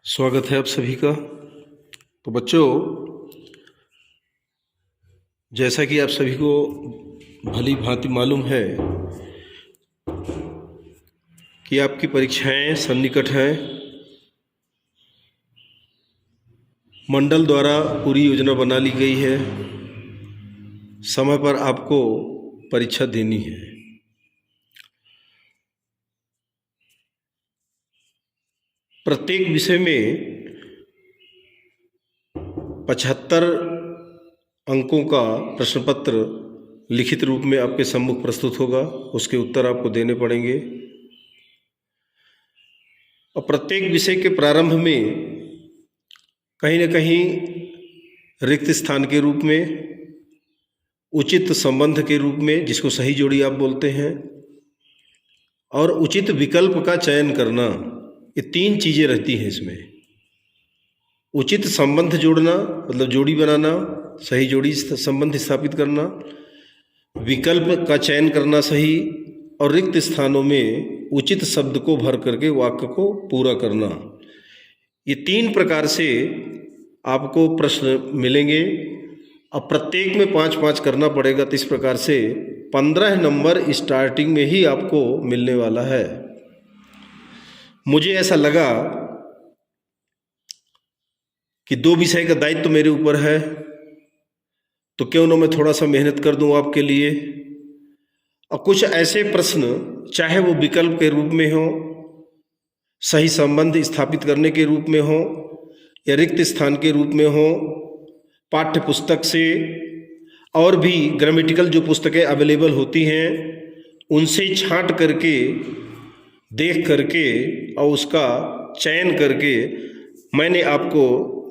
स्वागत है आप सभी का। तो बच्चों, जैसा कि आप सभी को भली भांति मालूम है कि आपकी परीक्षाएं सन्निकट हैं। मंडल द्वारा पूरी योजना बना ली गई है, समय पर आपको परीक्षा देनी है। प्रत्येक विषय में 75 अंकों का प्रश्न पत्र लिखित रूप में आपके सम्मुख प्रस्तुत होगा, उसके उत्तर आपको देने पड़ेंगे। और प्रत्येक विषय के प्रारंभ में कहीं न कहीं रिक्त स्थान के रूप में, उचित संबंध के रूप में, जिसको सही जोड़ी आप बोलते हैं, और उचित विकल्प का चयन करना, ये 3 चीज़ें रहती हैं इसमें। उचित संबंध जोड़ना मतलब जोड़ी बनाना, सही जोड़ी संबंध स्थापित करना, विकल्प का चयन करना सही, और रिक्त स्थानों में उचित शब्द को भर करके वाक्य को पूरा करना। ये 3 प्रकार से आपको प्रश्न मिलेंगे। अब प्रत्येक में 5-5 करना पड़ेगा। तो इस प्रकार से 15 नंबर स्टार्टिंग में ही आपको मिलने वाला है। मुझे ऐसा लगा कि 2 विषय का दायित्व तो मेरे ऊपर है, तो क्यों ना मैं थोड़ा सा मेहनत कर दूं आपके लिए। और कुछ ऐसे प्रश्न, चाहे वो विकल्प के रूप में हो, सही संबंध स्थापित करने के रूप में हो, या रिक्त स्थान के रूप में हो, पाठ्य पुस्तक से और भी ग्रामेटिकल जो पुस्तकें अवेलेबल होती हैं उनसे छांट करके, देख करके और उसका चयन करके मैंने आपको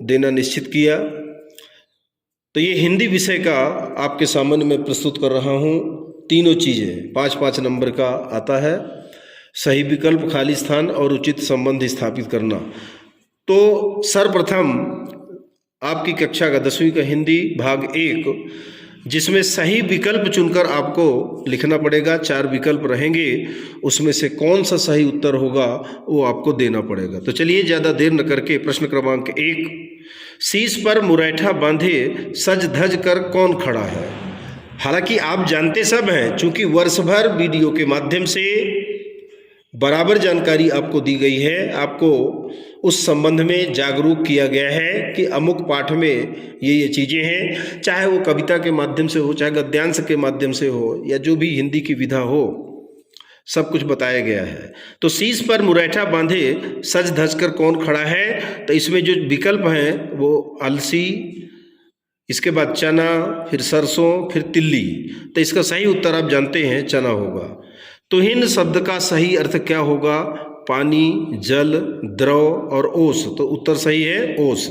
देना निश्चित किया। तो ये हिंदी विषय का आपके सामने में प्रस्तुत कर रहा हूँ। तीनों चीज़ें 5-5 नंबर का आता है। सही विकल्प, खाली स्थान और उचित संबंध स्थापित करना। तो सर्वप्रथम आपकी कक्षा का 10वीं का हिंदी भाग 1, जिसमें सही विकल्प चुनकर आपको लिखना पड़ेगा। 4 विकल्प रहेंगे, उसमें से कौन सा सही उत्तर होगा वो आपको देना पड़ेगा। तो चलिए ज़्यादा देर न करके प्रश्न क्रमांक 1, शीश पर मुरैठा बांधे सज धज कर कौन खड़ा है। हालांकि आप जानते सब हैं, चूंकि वर्ष भर वीडियो के माध्यम से बराबर जानकारी आपको दी गई है, आपको उस संबंध में जागरूक किया गया है कि अमुक पाठ में ये चीज़ें हैं, चाहे वो कविता के माध्यम से हो, चाहे गद्यांश के माध्यम से हो, या जो भी हिंदी की विधा हो, सब कुछ बताया गया है। तो शीश पर मुरैठा बांधे सज धज कर कौन खड़ा है, तो इसमें जो विकल्प हैं वो अलसी, इसके बाद चना, फिर सरसों, फिर तिल्ली। तो इसका सही उत्तर आप जानते हैं, चना होगा। तुहिन शब्द का सही अर्थ क्या होगा? पानी, जल, द्रव और ओस। तो उत्तर सही है ओस।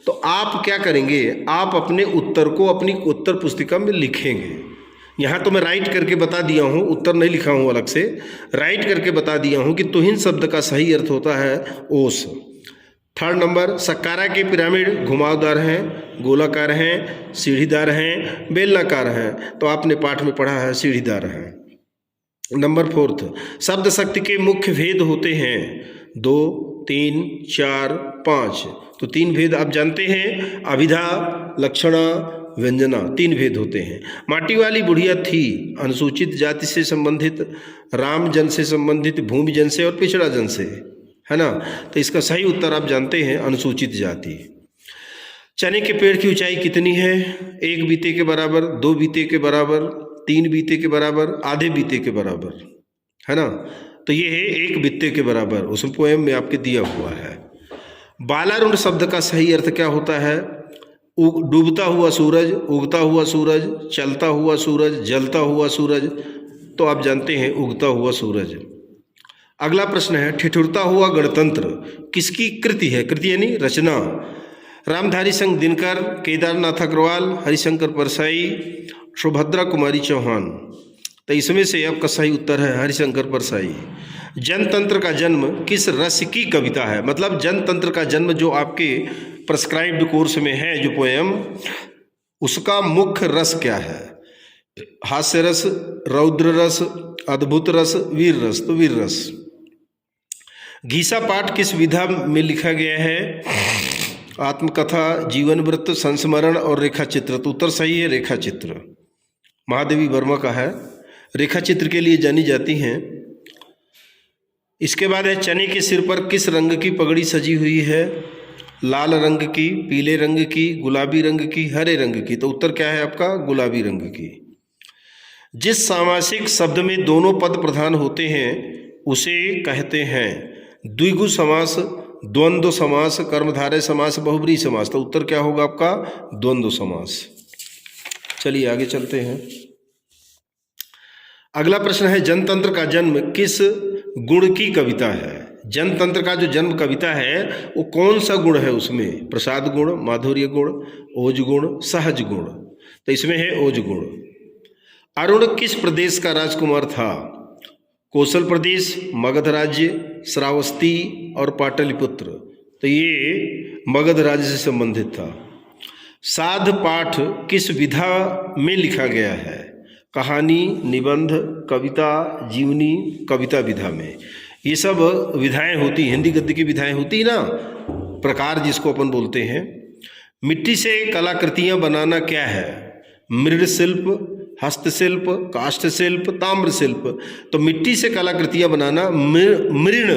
तो आप क्या करेंगे, आप अपने उत्तर को अपनी उत्तर पुस्तिका में लिखेंगे। यहाँ तो मैं राइट करके बता दिया हूँ, उत्तर नहीं लिखा हूँ अलग से, राइट करके बता दिया हूँ कि तुहिन शब्द का सही अर्थ होता है ओस। 3rd नंबर, सक्कारा के पिरामिड घुमावदार हैं, गोलाकार हैं, सीढ़ीदार हैं, बेलनाकार हैं। तो आपने पाठ में पढ़ा है सीढ़ीदार हैं। नंबर 4th, शब्द शक्ति के मुख्य भेद होते हैं 2, 3, 4, 5। तो 3 भेद आप जानते हैं, अभिधा, लक्षणा, व्यंजना, 3 भेद होते हैं। माटी वाली बुढ़िया थी, अनुसूचित जाति से संबंधित, राम जन से संबंधित, भूमि जन से और पिछड़ा जन से, है ना। तो इसका सही उत्तर आप जानते हैं, अनुसूचित जाति। चने के पेड़ की ऊंचाई कितनी है? 1 बीते के बराबर, 2 बीते के बराबर, 3 बीते के बराबर, आधे बीते के बराबर, है ना। तो ये है 1 बीते के बराबर, उसमें पोएम में आपके दिया हुआ है। बालारुण शब्द का सही अर्थ क्या होता है? डूबता हुआ सूरज, उगता हुआ सूरज, चलता हुआ सूरज, जलता हुआ सूरज। तो आप जानते हैं उगता हुआ सूरज। अगला प्रश्न है, ठिठुरता हुआ गणतंत्र किसकी कृति है? कृति यानी रचना। रामधारी सिंह दिनकर, केदारनाथ अग्रवाल, हरिशंकर परसाई, सुभद्रा कुमारी चौहान। तो इसमें से आपका सही उत्तर है हरिशंकर परसाई। जनतंत्र का जन्म किस रस की कविता है? मतलब जनतंत्र का जन्म जो आपके प्रिस्क्राइब्ड कोर्स में है जो पोएम, उसका मुख्य रस क्या है? हास्य रस, रौद्र रस, अद्भुत रस, वीर रस। तो वीर रस। घीसा पाठ किस विधा में लिखा गया है? आत्मकथा, जीवन वृत्त, संस्मरण और रेखा चित्र। तो उत्तर सही है रेखा चित्र। महादेवी वर्मा का है, रेखा चित्र के लिए जानी जाती हैं। इसके बाद है चने के सिर पर किस रंग की पगड़ी सजी हुई है? लाल रंग की, पीले रंग की, गुलाबी रंग की, हरे रंग की। तो उत्तर क्या है आपका? गुलाबी रंग की। जिस सामासिक शब्द में दोनों पद प्रधान होते हैं उसे कहते हैं द्विगु समास, द्वंद्व समास, कर्मधारय समास, बहुब्रीहि समास। तो उत्तर क्या होगा आपका? द्वंद्व समास। चलिए आगे चलते हैं। अगला प्रश्न है जनतंत्र का जन्म किस गुण की कविता है? जनतंत्र का जो जन्म कविता है वो कौन सा गुण है उसमें? प्रसाद गुण, माधुर्य गुण, ओज गुण, सहज गुण। तो इसमें है ओज गुण। अरुण किस प्रदेश का राजकुमार था? कौशल प्रदेश, मगध राज्य, श्रावस्ती और पाटलिपुत्र। तो ये मगध राज्य से संबंधित था। साध पाठ किस विधा में लिखा गया है? कहानी, निबंध, कविता, जीवनी, कविता विधा में। ये सब विधाएं होती, हिंदी गद्य की विधाएं होती ना, प्रकार जिसको अपन बोलते हैं। मिट्टी से कलाकृतियां बनाना क्या है? मृदशिल्प, हस्तशिल्प, काष्ठशिल्प, ताम्रशिल्प। तो मिट्टी से कलाकृतियां बनाना मृण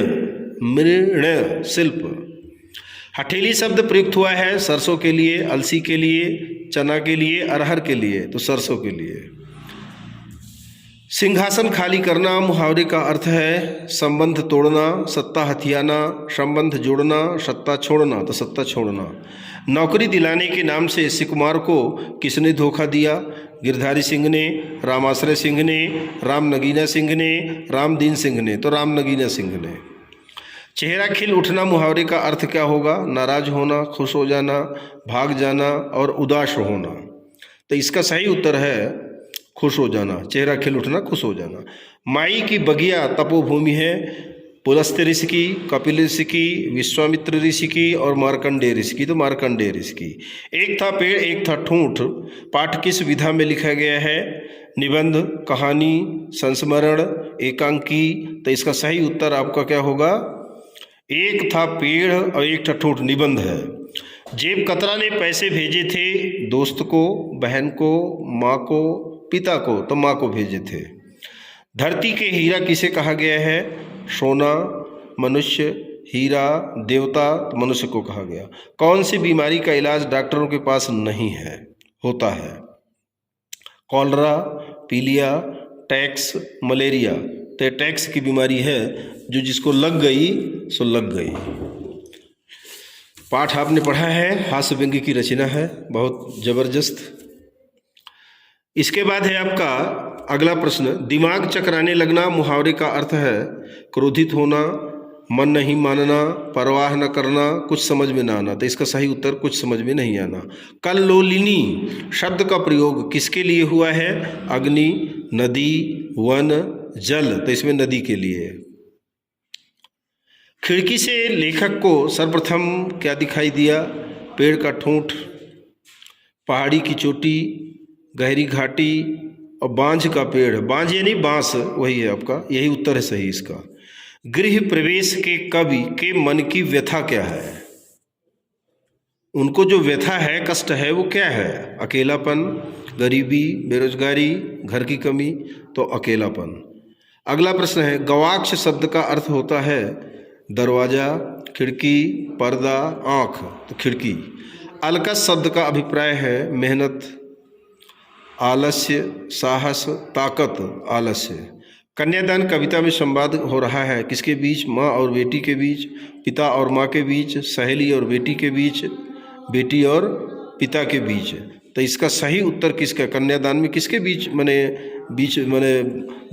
शिल्प। हथेली शब्द प्रयुक्त हुआ है सरसों के लिए, अलसी के लिए, चना के लिए, अरहर के लिए। तो सरसों के लिए। सिंहासन खाली करना मुहावरे का अर्थ है संबंध तोड़ना, सत्ता हथियाना, संबंध जोड़ना, सत्ता छोड़ना। तो सत्ता छोड़ना। नौकरी दिलाने के नाम से सिकुमार को किसने धोखा दिया? गिरधारी सिंह ने, रामाश्रय सिंह ने, राम नगीना सिंह ने, रामदीन सिंह ने। तो राम नगीना सिंह ने। चेहरा खिल उठना मुहावरे का अर्थ क्या होगा? नाराज होना, खुश हो जाना, भाग जाना और उदास होना। तो इसका सही उत्तर है खुश हो जाना। चेहरा खिल उठना, खुश हो जाना। माई की बगिया तपोभूमि है पुलस्त्य ऋषि की, कपिल ऋषि की, विश्वामित्र ऋषि की और मार्कंडेय ऋषि की। तो मार्कंडेय ऋषि की। एक था पेड़ एक था ठूंठ पाठ किस विधा में लिखा गया है? निबंध, कहानी, संस्मरण, एकांकी। तो इसका सही उत्तर आपका क्या होगा? एक था पेड़ और एक था ठूंठ निबंध है। जेब कतरा ने पैसे भेजे थे दोस्त को, बहन को, माँ को, पिता को। तो माँ को भेजे थे। धरती के हीरा किसे कहा गया है? सोना, मनुष्य, हीरा, देवता। तो मनुष्य को कहा गया। कौन सी बीमारी का इलाज डॉक्टरों के पास नहीं है होता है? कॉलरा, पीलिया, टैक्स, मलेरिया। तो टैक्स की बीमारी है जो जिसको लग गई सो लग गई। पाठ आपने पढ़ा है, हास्य व्यंग्य की रचना है, बहुत जबरदस्त। इसके बाद है आपका अगला प्रश्न। दिमाग चकराने लगना मुहावरे का अर्थ है क्रोधित होना, मन नहीं मानना, परवाह न करना, कुछ समझ में न आना। तो इसका सही उत्तर कुछ समझ में नहीं आना। कल्लोलिनी शब्द का प्रयोग किसके लिए हुआ है? अग्नि, नदी, वन, जल। तो इसमें नदी के लिए। खिड़की से लेखक को सर्वप्रथम क्या दिखाई दिया? पेड़ का ठूंठ, पहाड़ी की चोटी, गहरी घाटी और बांझ का पेड़। बांझ यानी बांस, वही है आपका, यही उत्तर है सही इसका। गृह प्रवेश के कवि के मन की व्यथा क्या है? उनको जो व्यथा है, कष्ट है, वो क्या है? अकेलापन, गरीबी, बेरोजगारी, घर की कमी। तो अकेलापन। अगला प्रश्न है गवाक्ष शब्द का अर्थ होता है दरवाजा, खिड़की, पर्दा, आँख। तो खिड़की। अलकस शब्द का अभिप्राय है मेहनत, आलस्य, साहस, ताकत, आलस्य। कन्यादान कविता में संवाद हो रहा है किसके बीच? माँ और बेटी के बीच, पिता और माँ के बीच, सहेली और बेटी के बीच, बेटी और पिता के बीच। तो इसका सही उत्तर किसका? कन्यादान में किसके बीच मने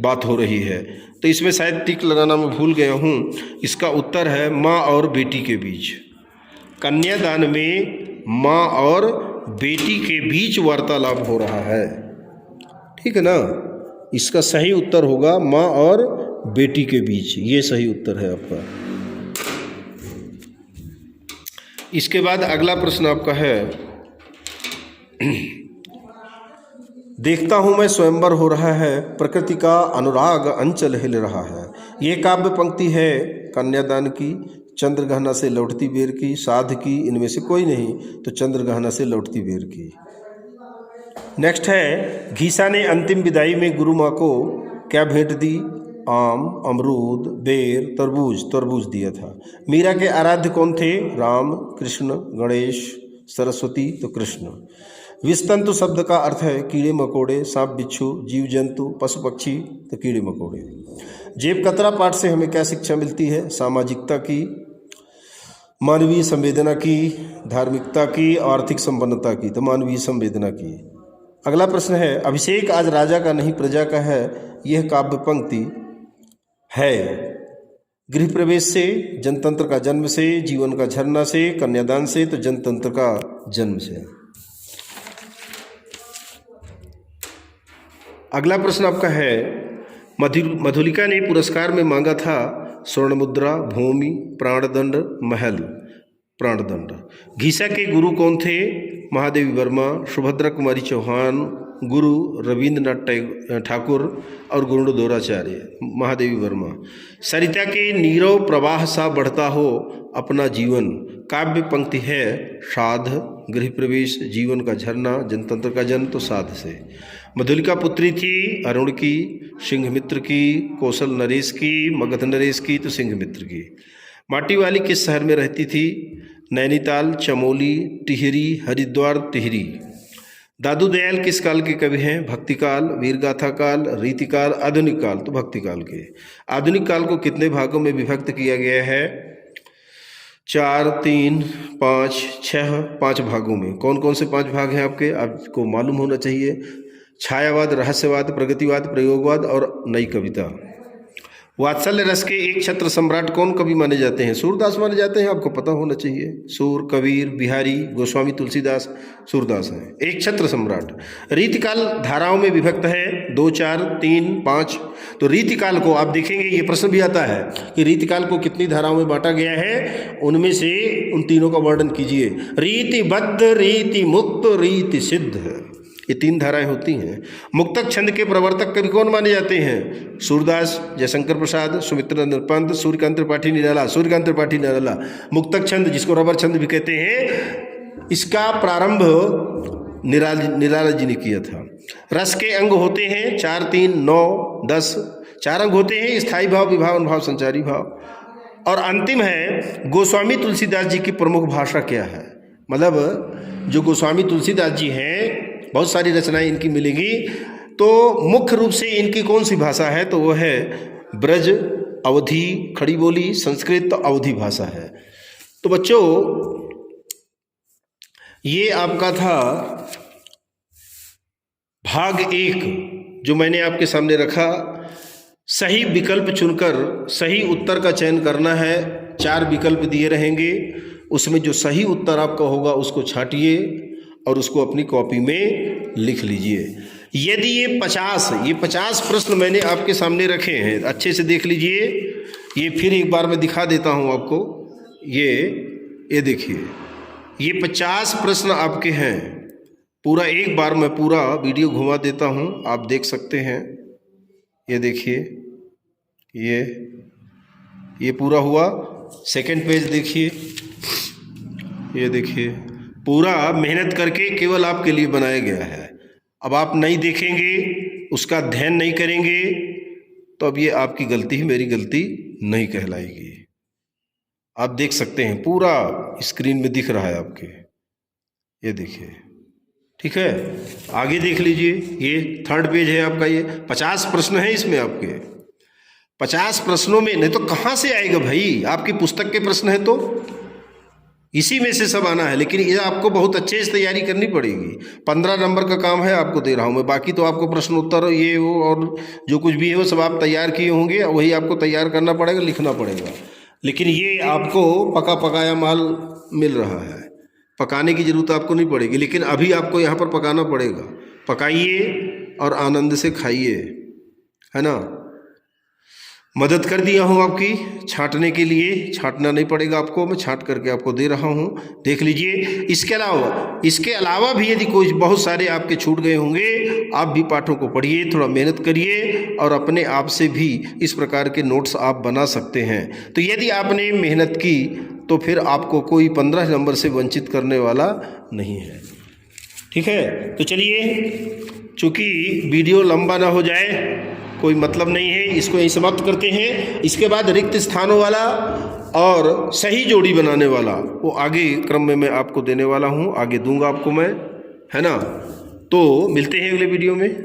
बात हो रही है? तो इसमें शायद टिक लगाना मैं भूल गया हूँ। इसका उत्तर है माँ और बेटी के बीच। कन्यादान में माँ और बेटी के बीच वार्तालाप हो रहा है, ठीक है ना। इसका सही उत्तर होगा माँ और बेटी के बीच, ये सही उत्तर है आपका। इसके बाद अगला प्रश्न आपका है देखता हूँ मैं स्वयंवर हो रहा है, प्रकृति का अनुराग अंचल हिल रहा है। ये काव्य पंक्ति है कन्यादान की, चंद्रगहना से लौटती बेर की, साध की, इनमें से कोई नहीं तो चंद्रगहना से लौटती बेर की। नेक्स्ट है, घीसा ने अंतिम विदाई में गुरु माँ को क्या भेंट दी? आम, अमरूद, बेर, तरबूज। तरबूज दिया था। मीरा के आराध्य कौन थे? राम, कृष्ण, गणेश, सरस्वती तो कृष्ण। विस्तंतु शब्द का अर्थ है कीड़े मकोड़े, सांप बिच्छू, जीव जंतु, पशु पक्षी तो कीड़े मकोड़े। जेब कतरा पाठ से हमें क्या शिक्षा मिलती है? सामाजिकता की, मानवीय संवेदना की, धार्मिकता की, आर्थिक संपन्नता की तो मानवीय संवेदना की। अगला प्रश्न है, अभिषेक आज राजा का नहीं प्रजा का है, यह काव्य पंक्ति है गृह प्रवेश से, जनतंत्र का जन्म से, जीवन का झरना से, कन्यादान से तो जनतंत्र का जन्म से। अगला प्रश्न आपका है, मधुलिका ने पुरस्कार में मांगा था स्वर्ण मुद्रा, भूमि, प्राणदंड, महल। प्राणदंड। घीसा के गुरु कौन थे? महादेवी वर्मा, सुभद्रा कुमारी चौहान, गुरु रविंद्रनाथ ठाकुर और गुरुदोराचार्य। महादेवी वर्मा। सरिता के नीरव प्रवाह सा बढ़ता हो अपना जीवन, काव्य पंक्ति है साध, गृह प्रवेश, जीवन का झरना, जनतंत्र का जन्म तो साध से। मधुलिका पुत्री थी अरुण की, सिंहमित्र की, कौशल नरेश की, मगध नरेश की तो सिंहमित्र की। माटी वाली किस शहर में रहती थी? नैनीताल, चमोली, टिहरी, हरिद्वार, टिहरी। दादू दयाल किस काल के कवि हैं? भक्तिकाल, वीरगाथा काल, रीतिकाल, आधुनिक काल तो भक्तिकाल के। आधुनिक काल को कितने भागों में विभक्त किया गया है? 4, 3, 5, 6, 5 भागों में। कौन कौन से 5 भाग हैं आपके? आपको मालूम होना चाहिए। छायावाद, रहस्यवाद, प्रगतिवाद, प्रयोगवाद और नई कविता। वात्सल्य रस के एक छत्र सम्राट कौन कवि माने जाते हैं? सूरदास माने जाते हैं, आपको पता होना चाहिए। सूर, कबीर, बिहारी, गोस्वामी तुलसीदास, सूरदास हैं एक छत्र सम्राट। रीतिकाल धाराओं में विभक्त है 2, 4, 3, 5। तो रीतिकाल को आप देखेंगे, ये प्रश्न भी आता है कि रीतिकाल को कितनी धाराओं में बांटा गया है, उनमें से उन तीनों का वर्णन कीजिए। रीतिबद्ध, रीति मुक्त, रीति सिद्ध, ये 3 धाराएं होती हैं। मुक्तक छंद के प्रवर्तक कवि कौन माने जाते हैं? सूरदास, जयशंकर प्रसाद, सुमित्रानंद पंत, सूर्यकांत त्रिपाठी निराला। सूर्यकांत त्रिपाठी निराला। मुक्तक छंद जिसको रबर छंद भी कहते हैं, इसका प्रारंभ निराला जी ने किया था। रस के अंग होते हैं 4, 3, 9, 10। 4 अंग होते हैं, स्थायी भाव, विभाव, अनुभाव, संचारी भाव। और अंतिम है गोस्वामी तुलसीदास जी की प्रमुख भाषा क्या है? मतलब जो गोस्वामी तुलसीदास जी हैं, बहुत सारी रचनाएं इनकी मिलेंगी, तो मुख्य रूप से इनकी कौन सी भाषा है? तो वो है ब्रज, अवधी, खड़ी बोली, संस्कृत अवधी भाषा है। तो बच्चों, ये आपका था भाग 1 जो मैंने आपके सामने रखा। सही विकल्प चुनकर सही उत्तर का चयन करना है। 4 विकल्प दिए रहेंगे, उसमें जो सही उत्तर आपका होगा उसको छांटिए और उसको अपनी कॉपी में लिख लीजिए। यदि ये 50 प्रश्न मैंने आपके सामने रखे हैं, अच्छे से देख लीजिए। ये फिर एक बार मैं दिखा देता हूँ आपको। ये देखिए, ये 50 प्रश्न आपके हैं। पूरा एक बार मैं पूरा वीडियो घुमा देता हूँ, आप देख सकते हैं। ये देखिए, ये पूरा हुआ। सेकंड पेज देखिए, ये देखिए, पूरा मेहनत करके केवल आपके लिए बनाया गया है। अब आप नहीं देखेंगे, उसका अध्ययन नहीं करेंगे, तो अब ये आपकी गलती ही मेरी गलती नहीं कहलाएगी। आप देख सकते हैं, पूरा स्क्रीन में दिख रहा है आपके। ये देखिए, ठीक है। आगे देख लीजिए, ये 3rd पेज है आपका। ये 50 प्रश्न है इसमें आपके। 50 प्रश्नों में नहीं तो कहाँ से आएगा भाई? आपकी पुस्तक के प्रश्न है तो इसी में से सब आना है, लेकिन ये आपको बहुत अच्छे से तैयारी करनी पड़ेगी। 15 नंबर का काम है, आपको दे रहा हूँ मैं। बाकी तो आपको प्रश्न उत्तर ये वो और जो कुछ भी है वो सब आप तैयार किए होंगे, वही आपको तैयार करना पड़ेगा, लिखना पड़ेगा। लेकिन ये आपको पका पकाया माल मिल रहा है, पकाने की जरूरत आपको नहीं पड़ेगी। लेकिन अभी आपको यहाँ पर पकाना पड़ेगा। पकाइए और आनंद से खाइए, है ना। मदद कर दिया हूँ आपकी छांटने के लिए। छांटना नहीं पड़ेगा आपको, मैं छांट करके आपको दे रहा हूँ, देख लीजिए। इसके अलावा भी यदि कोई बहुत सारे आपके छूट गए होंगे, आप भी पाठों को पढ़िए, थोड़ा मेहनत करिए और अपने आप से भी इस प्रकार के नोट्स आप बना सकते हैं। तो यदि आपने मेहनत की तो फिर आपको कोई 15 नंबर से वंचित करने वाला नहीं है। ठीक है, तो चलिए, चूँकि वीडियो लंबा ना हो जाए, कोई मतलब नहीं है, इसको यहीं समाप्त करते हैं। इसके बाद रिक्त स्थानों वाला और सही जोड़ी बनाने वाला वो आगे क्रम में मैं आपको देने वाला हूँ, आगे दूंगा आपको मैं, है ना। तो मिलते हैं अगले वीडियो में।